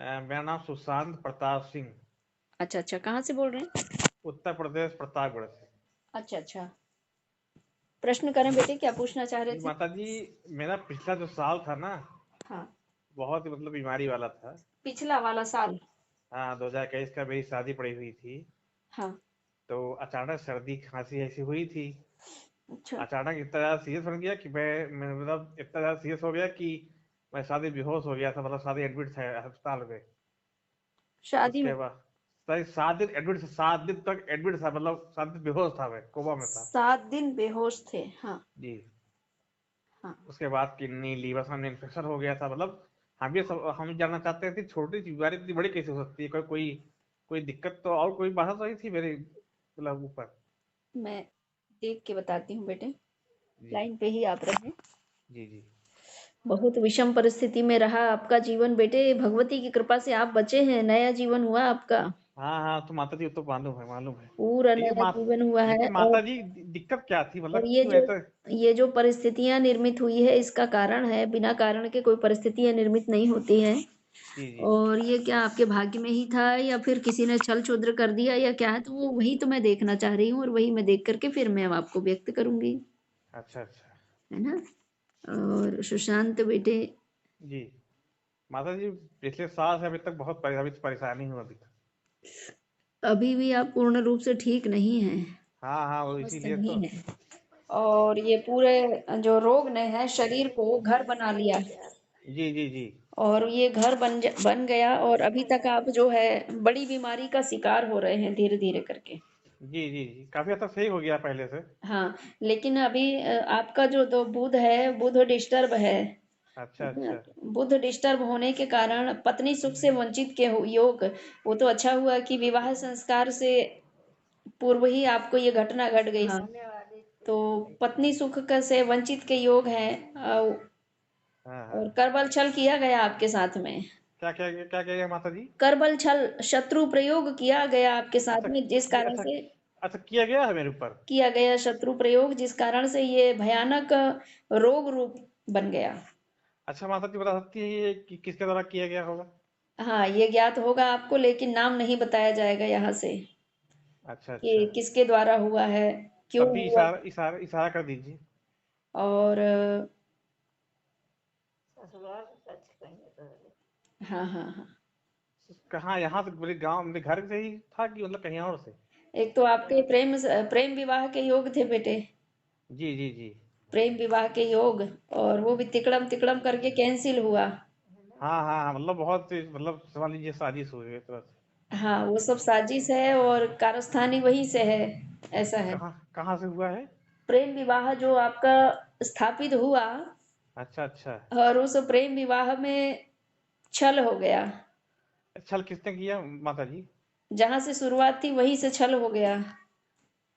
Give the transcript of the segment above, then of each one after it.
मेरा नाम सुशांत प्रताप सिंह। अच्छा अच्छा, कहाँ से बोल रहे हैं? उत्तर प्रदेश प्रतापगढ़ से। अच्छा अच्छा, प्रश्न करें बेटे, क्या पूछना चाह रहे जी थे? माता जी, मेरा पिछला जो साल था ना, हाँ, बहुत ही बीमारी वाला था। पिछला वाला साल। हाँ, 2021 का मेरी शादी पड़ी हुई थी। हाँ। तो अचानक सर्दी खांसी ऐसी हुई थी। अच्छा। अचानक इतना ज्यादा सीरियस बन गया कि मैं इतना ज्यादा सीरियस हो गया कि मैं शादी बेहोश हो गया था। शादी एडमिट था अस्पताल में। शादी में? उसके बाद सही 7 दिन एडमिट, 7 दिन तक एडमिट था। 7 दिन बेहोश था, मैं कोमा में था। 7 दिन बेहोश थे? हाँ। जी। हाँ। उसके बाद किडनी लीवर सब में इन्फेक्शन हो गया था। हम जानना चाहते थे छोटी सी बीमारी इतनी बड़ी कैसे हो सकती है। कोई कोई कोई दिक्कत तो और कोई बात तो नहीं थी मेरे ऊपर। मैं देख के बताती हूँ बेटे, जी लाइन पे ही आप रहे। जी जी। बहुत विषम परिस्थिति में रहा आपका जीवन बेटे, भगवती की कृपा से आप बचे हैं, नया जीवन हुआ आपका। हाँ हाँ, तो माता जी वो तो मालूम है, मालूम है। पूरा लेकिन नया जीवन हुआ है। लेकिन माता जी दिक्कत क्या थी, और क्यों ऐसा? ये जो परिस्थितियां निर्मित हुई है, इसका कारण है, बिना कारण के कोई परिस्थितियां निर्मित नहीं होती है। जी जी। और ये क्या आपके भाग्य में ही था, या फिर किसी ने छल छुद्र कर दिया, या क्या है? तो वो वही तो मैं देखना चाह रही हूँ, और वही मैं देख करके फिर मैं आपको व्यक्त करूंगी। अच्छा अच्छा। है ना? और सुशांत बेटे, जी माता जी, पिछले साल से अभी तक अभी तो परेशानी हूँ अभी तक। अभी भी आप पूर्ण रूप से ठीक नहीं हैं, हाँ हाँ, वो स्वस्थ इसीलिए तो। नहीं है। और ये पूरे जो रोग ने है शरीर को घर बना लिया है। जी जी जी। और ये घर बन गया, और अभी तक आप जो है बड़ी बीमारी का शिकार हो रहे हैं धीरे धीरे करके। जी जी जी, काफी हद तक सही हो गया पहले से। हाँ, लेकिन अभी आपका जो दो बुध है, बुध डिस्टर्ब है। अच्छा अच्छा। बुध डिस्टर्ब होने के कारण पत्नी सुख से वंचित के योग। वो तो अच्छा हुआ कि विवाह संस्कार से पूर्व ही आपको ये घटना घट गई। हाँ, तो पत्नी सुख का से वंचित के योग है। हाँ और हाँ। करबल छल किया गया आपके साथ में। क्या क्या माता जी? करबल छल, शत्रु प्रयोग किया गया आपके अच्छा। साथ में, जिस कारण अच्छा। से अच्छा, किया गया है मेरे ऊपर? किया गया शत्रु प्रयोग, जिस कारण से ये भयानक रोग रूप बन गया। अच्छा माता जी, बता सकती है ये कि किसके द्वारा किया गया होगा? हाँ, ये ज्ञात होगा आपको, लेकिन नाम नहीं बताया जाएगा यहाँ से अच्छा अच्छा। कि किसके द्वारा हुआ है, क्यों तब भी हुआ। इशारा इशारा इशारा कर दीजिए। और हाँ हाँ हाँ। कहाँ, यहाँ से मेरे गांव, मेरे घर से ही था कि कहीं और से? एक तो आपके प्रेम विवाह के योग थे बेटे, जी जी जी। प्रेम विवाह के योग। और वो भी तिकड़म तिकड़म करके कैंसिल हुआ। हाँ हाँ हाँ, बहुत समझ लीजिए साजिश हुई है एक तरह से। हाँ, वो सब साजिश है, और कारस्थानी वहीं से है, ऐसा है। कहाँ कहाँ से हुआ है? प्रेम विवाह जो आपका स्थापित हुआ, अच्छा अच्छा। और उस प्रेम विवाह में छल हो गया। छल किसने किया माता जी? जहां से शुरुआत थी वहीं से छल हो गया।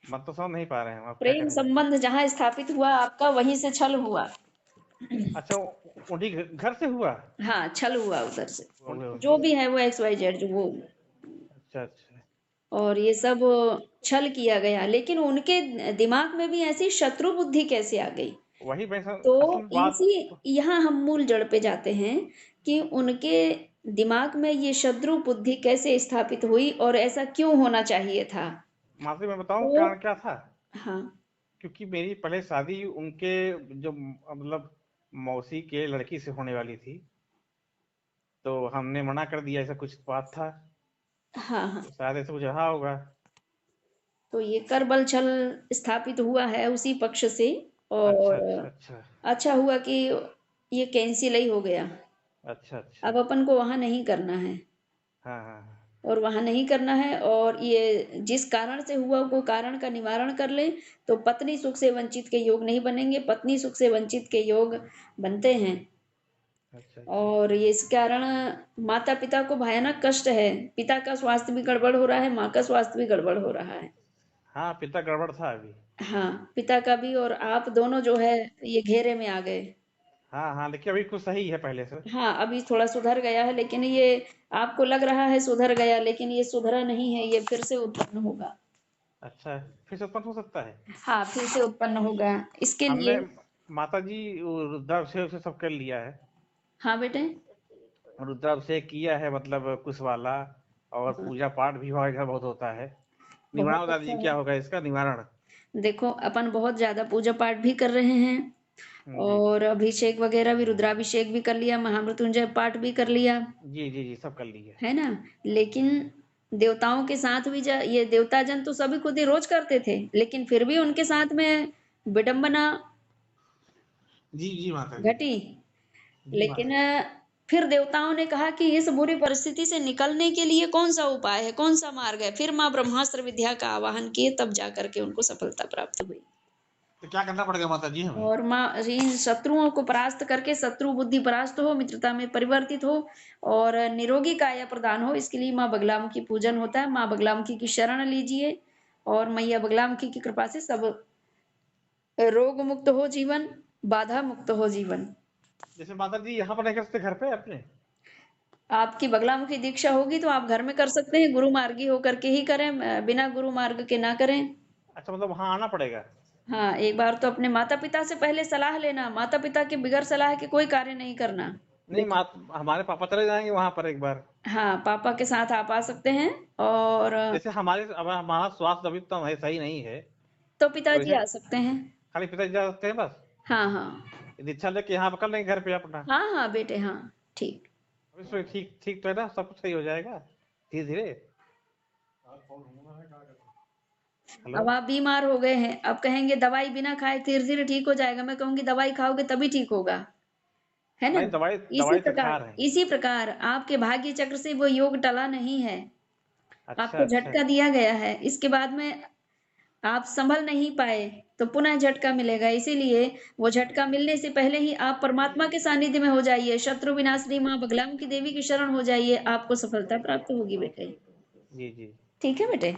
मत तो समझ नहीं पा रहे हैं हम, आप क्या प्रेम कह रहे हैं? संबंध जहां स्थापित हुआ आपका, वहीं से छल हुआ। अच्छा, उन्हीं घर से हुआ? हाँ, छल हुआ उधर से। जो जी। भी है वो एक्स वाई जेड जो वो। अच्छा अच्छा। और ये सब छल किया गया, लेकिन उनके दिमाग में भी ऐसी शत्रु बुद्धि कैसे आ गई? वही मैं तो असल में बात। इसी यहाँ हम मूल जड़ पे जाते हैं कि उनके दिमाग में ये शत्रु बुद्धि कैसे स्थापित हुई, और ऐसा क्यों होना चाहिए था। माफी, मैं बताऊं तो कारण क्या था? हाँ। क्योंकि मेरी पहले शादी उनके जो मौसी के लड़की से होने वाली थी। तो हमने मना कर दिया, ऐसा कुछ बात था। हाँ हाँ। तो शायद ऐसा कुछ रहा होगा। तो ये कर बल छल स्थापित हुआ है उसी पक्ष से। अच्छा और अच्छा अच्छा। अच्छा हुआ कि ये कैंसिल ही हो गया। अच्छा अच्छा। अब अपन को वहां नहीं करना है, हाँ हाँ हाँ। और वहां नहीं करना है, और ये जिस कारण से हुआ वो कारण का निवारण कर ले, तो पत्नी सुख से वंचित के योग नहीं बनेंगे, पत्नी सुख से वंचित के योग बनते हैं। अच्छा अच्छा। और ये इस कारण माता पिता को भयानक कष्ट है। पिता का स्वास्थ्य भी गड़बड़ हो रहा है, माँ का स्वास्थ्य भी गड़बड़ हो रहा है। हाँ, पिता गड़बड़ था अभी। हाँ, पिता का भी, और आप दोनों जो है ये घेरे में आ गए। हाँ हाँ, लेकिन अभी कुछ सही है पहले से। हाँ, अभी थोड़ा सुधर गया है, लेकिन ये आपको लग रहा है सुधर गया, लेकिन ये सुधरा नहीं है, ये फिर से उत्पन्न होगा। अच्छा, फिर से उत्पन्न हो सकता है? हाँ, फिर से उत्पन्न होगा। इसके हमने लिए माता जी वो रुद्राभिषेक से सब कर लिया है। हाँ बेटे। रुद्राभिषेक किया है मतलब कुश वाला, और हाँ, पूजा पाठ भी हमारे घर बहुत होता है। निवारण बहुत बता अच्छा दीजिए है। क्या होगा इसका निवारण। देखो अपन बहुत ज्यादा पूजा पाठ भी कर रहे हैं, जी और अभिषेक वगैरह भी, रुद्राभिषेक भी कर लिया, महामृत्युंजय पाठ भी कर लिया, जी जी जी, सब कर लीजिए। है ना। लेकिन देवताओं के साथ भी ये देवता जन तो सभी खुद ही रोज करते थे, लेकिन फिर भी उनके साथ में विडंबना जी जी माता जी। घटी। जी लेकिन माता जी। फिर देवताओं ने कहा कि इस बुरी परिस्थिति से निकलने के लिए कौन सा उपाय है, कौन सा मार्ग है। फिर माँ ब्रह्मास्त्र विद्या का आवाहन किए, तब जा करके उनको सफलता प्राप्त हुई। तो क्या करना पड़ेगा माता जी हमें? और माँ इन शत्रुओं को परास्त करके शत्रु बुद्धि परास्त हो, मित्रता में परिवर्तित हो, और निरोगी काया प्रदान हो, इसके लिए माँ बगलामुखी पूजन होता है। माँ बगलामुखी की शरण लीजिए, और मैया बगलामुखी की कृपा से सब रोग मुक्त हो जीवन, बाधा मुक्त हो जीवन। जैसे माता जी यहाँ पर नहीं कर सकते घर पे अपने? आपकी बगलामुखी दीक्षा होगी तो आप घर में कर सकते हैं, गुरु मार्गी होकर के ही करें, बिना गुरु मार्ग के ना करें। अच्छा, मतलब वहाँ आना पड़ेगा? हाँ, एक बार तो अपने माता पिता से पहले सलाह लेना, माता पिता के बगैर सलाह के कोई कार्य नहीं करना। नहीं बेटा, हमारे पापा चले जाएंगे वहां पर एक बार। हाँ, पापा के साथ आप आ सकते हैं। और जैसे अब हमारा स्वास्थ्य अभी तो है सही नहीं है, तो तो पिताजी ऐसे आ सकते हैं। खाली पिताजी जा सकते हैं बस? हाँ हाँ। दीक्षा लेके यहाँ पर कर लेंगे घर पे अपना। हाँ हाँ बेटे, हाँ, ठीक। अभी इसमें ठीक ठीक तो है ना, सब कुछ सही हो जाएगा धीरे धीरे। हेलो। अब आप बीमार हो गए हैं, अब कहेंगे दवाई बिना खाए धीरे धीरे ठीक हो जाएगा, मैं कहूंगी दवाई खाओगे तभी ठीक होगा, है ना। नहीं, दवाई इसी दवाई तो खा प्रकार, रहे हैं। इसी प्रकार आपके भाग्य चक्र से वो योग टला नहीं है। अच्छा आपको अच्छा। झटका दिया गया है, इसके बाद में आप संभल नहीं पाए तो पुनः झटका मिलेगा। इसीलिए वो झटका मिलने से पहले ही आप परमात्मा के सानिध्य में हो जाइए, शत्रु विनाशिनी माँ बगलामुखी देवी की शरण हो जाइए, आपको सफलता प्राप्त होगी बेटे। जी जी। ठीक है बेटे।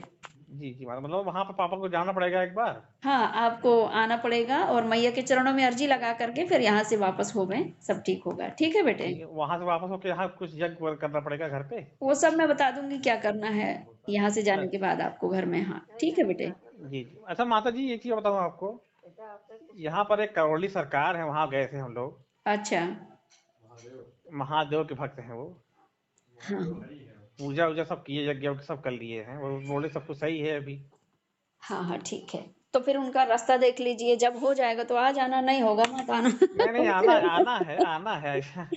जी जी, मतलब वहां पर पापा को जाना पड़ेगा एक बार? हाँ, आपको आना पड़ेगा, और मैया के चरणों में अर्जी लगा करके फिर यहाँ से वापस हो गए, सब ठीक होगा। ठीक है बेटे। जी, वहां से वापस होके यहाँ कुछ यज्ञ करना पड़ेगा घर पे? वो सब मैं बता दूंगी क्या करना है यहाँ से जाने के अच्छा। बाद आपको घर में। हाँ, ठीक है बेटे। जी जी। अच्छा माता जी, एक चीज बताऊँ आपको, यहाँ पर एक करौली सरकार है, वहां गए थे हम लोग। अच्छा। महादेव के भक्त हैं वो। हाँ पूजा वूजा सब किए, यज्ञ वज्ञ सब कर लिए हैं, वो बोले सब कुछ सही है अभी। हाँ हाँ, ठीक है। तो फिर उनका रास्ता देख लीजिए, जब हो जाएगा तो आ जाना, नहीं होगा मत आना। नहीं नहीं, आना आना है, आना है ऐसा।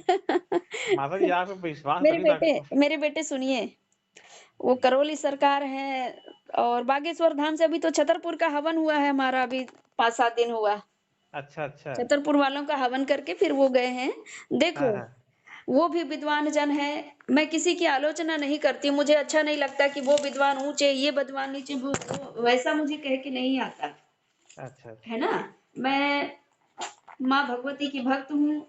माता जी आप पे विश्वास मेरे तभी तो। बेटे, मेरे बेटे सुनिए, वो करौली सरकार है, और बागेश्वर धाम से अभी तो छतरपुर का हवन हुआ है हमारा, अभी 5-7 दिन हुआ। अच्छा अच्छा। छतरपुर वालों का हवन करके फिर वो गए हैं। देखो, हाँ हाँ। वो भी विद्वान जन है, मैं किसी की आलोचना नहीं करती, मुझे अच्छा नहीं लगता कि वो विद्वान ऊंचे, ये विद्वान नीचे, वैसा मुझे कह के नहीं आता, अच्छा अच्छा। है ना। मैं माँ भगवती की भक्त हूँ,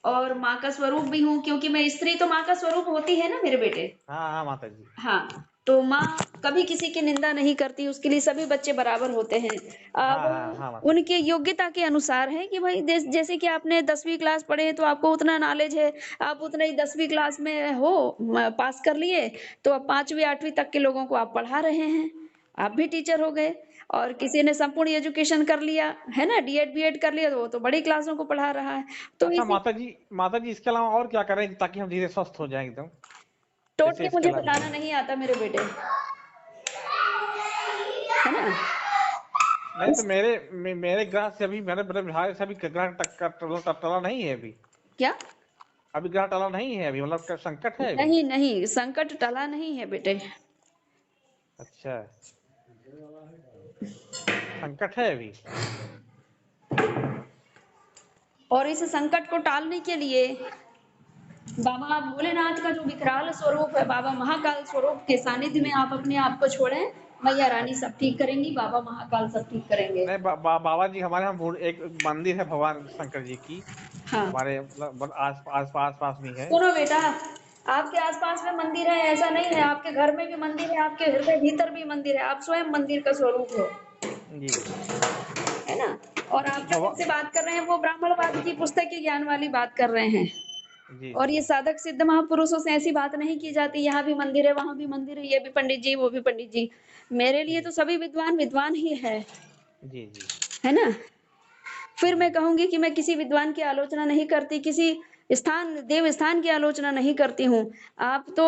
और माँ का स्वरूप भी हूँ, क्योंकि मैं स्त्री तो माँ का स्वरूप होती है ना मेरे बेटे। हाँ हाँ माता जी। हाँ, तो माँ कभी किसी की निंदा नहीं करती, उसके लिए सभी बच्चे बराबर होते हैं। हाँ हाँ अब हाँ माता जी। उनके योग्यता के अनुसार है कि भाई जैसे कि आपने 10वीं क्लास पढ़े हैं तो आपको उतना नॉलेज है, आप उतना ही 10वीं क्लास में हो, पास कर लिए, तो अब 5वीं 8वीं तक के लोगों को आप पढ़ा रहे हैं, आप भी टीचर हो गए। और किसी ने संपूर्ण एजुकेशन कर लिया है ना, डीएड बीएड कर लिया, तो वो तो बड़ी क्लासों को पढ़ा रहा है। तो अच्छा इसी माता जी इसके अलावा और क्या करें ताकि हम धीरे स्वस्थ हो जाएं एकदम? जैसे टोटके इसके मुझे अलावा। बताना नहीं आता मेरे बेटे, है ना। नहीं तो इस मेरे ग्रह से अभी, मेरे मेरे भाई से अभी ग्रह टला नहीं है अभी। क्या? अभी ग्रह टला नहीं है अभी, मतलब संकट है अभी? नहीं नहीं, संकट टला नहीं है बेटे। अच्छा, संकट है अभी। और इस संकट को टालने के लिए बाबा भोलेनाथ का जो विकराल स्वरूप है, बाबा महाकाल स्वरूप के सानिध्य में जी। आप अपने आप को छोड़ें, मैया रानी अच्छा। सब ठीक करेंगी, बाबा महाकाल सब ठीक करेंगे। नहीं बाबा जी हमारे यहाँ एक मंदिर है भगवान शंकर जी की, हाँ, हमारे मतलब आस पास भी है। सुनो बेटा, आपके आसपास में मंदिर है ऐसा नहीं है, आपके घर में भी मंदिर है, आपके हृदय भीतर भी मंदिर है, आप स्वयं मंदिर का स्वरूप हो, जी है ना। और आप जो भगवान। जिनसे बात कर रहे हैं वो ब्राह्मणवाद की पुस्तक की ज्ञान वाली बात कर रहे हैं। जी और जी। ये साधक सिद्ध महापुरुषों से ऐसी बात नहीं की जाती, यहाँ भी मंदिर है, वहां भी मंदिर है, ये भी पंडित जी, वो भी पंडित जी। मेरे लिए जी तो सभी विद्वान विद्वान ही जी। जी है ना। फिर जी। मैं कहूंगी कि मैं किसी विद्वान की आलोचना नहीं करती, किसी स्थान देव स्थान की आलोचना नहीं करती हूँ। आप तो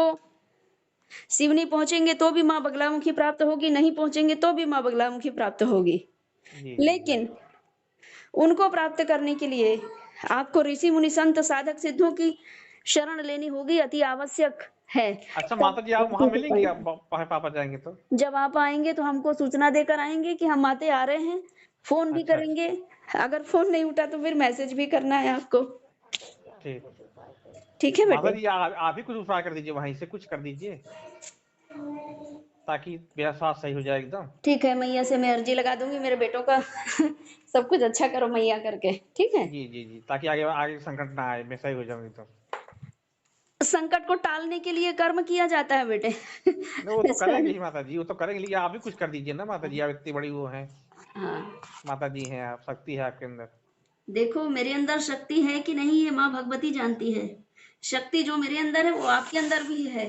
सिवनी पहुंचेंगे तो भी माँ बगलामुखी प्राप्त होगी, नहीं पहुंचेंगे तो भी माँ बगलामुखी प्राप्त होगी। जी जी जी। लेकिन उनको प्राप्त करने के लिए आपको ऋषि मुनि संत साधक सिद्धों की शरण लेनी होगी, अति आवश्यक है। अच्छा तब माता जी आप वहां हो मिलेंगी, पाएगा। आप पापा जाएंगे तो? जब आप आएंगे तो हमको सूचना देकर आएंगे कि हम माते आ रहे हैं, फोन भी अच्छा अच्छा, करेंगे। अगर फोन नहीं उठा तो फिर मैसेज भी करना है आपको। ठीक। ठीक है माता बेटे। जी आप ही कुछ उपाय कर दीजिए, वहीं से कुछ कर दीजिए ताकि मेरा स्वास्थ्य सही हो जाए एकदम। ठीक है, मैया से मैं अर्जी लगा दूंगी मेरे बेटों का सब कुछ अच्छा करो मैया करके, ठीक है। जी जी जी, ताकि आगे आगे संकट ना आए, मैं सही हो जाऊं एकदम। संकट को टालने के लिए कर्म किया जाता है बेटे नहीं वो तो ऐसा करेंगे है। ही माता जी, वो तो करेंगे, लेकिन आप भी कुछ कर दीजिए ना माता जी, आप इतनी बड़ी वो हैं, हाँ, माता जी हैं आप, शक्ति है आपके अंदर। देखो मेरे अंदर शक्ति है कि नहीं ये माँ भगवती जानती है। शक्ति जो मेरे अंदर है वो आपके अंदर भी है।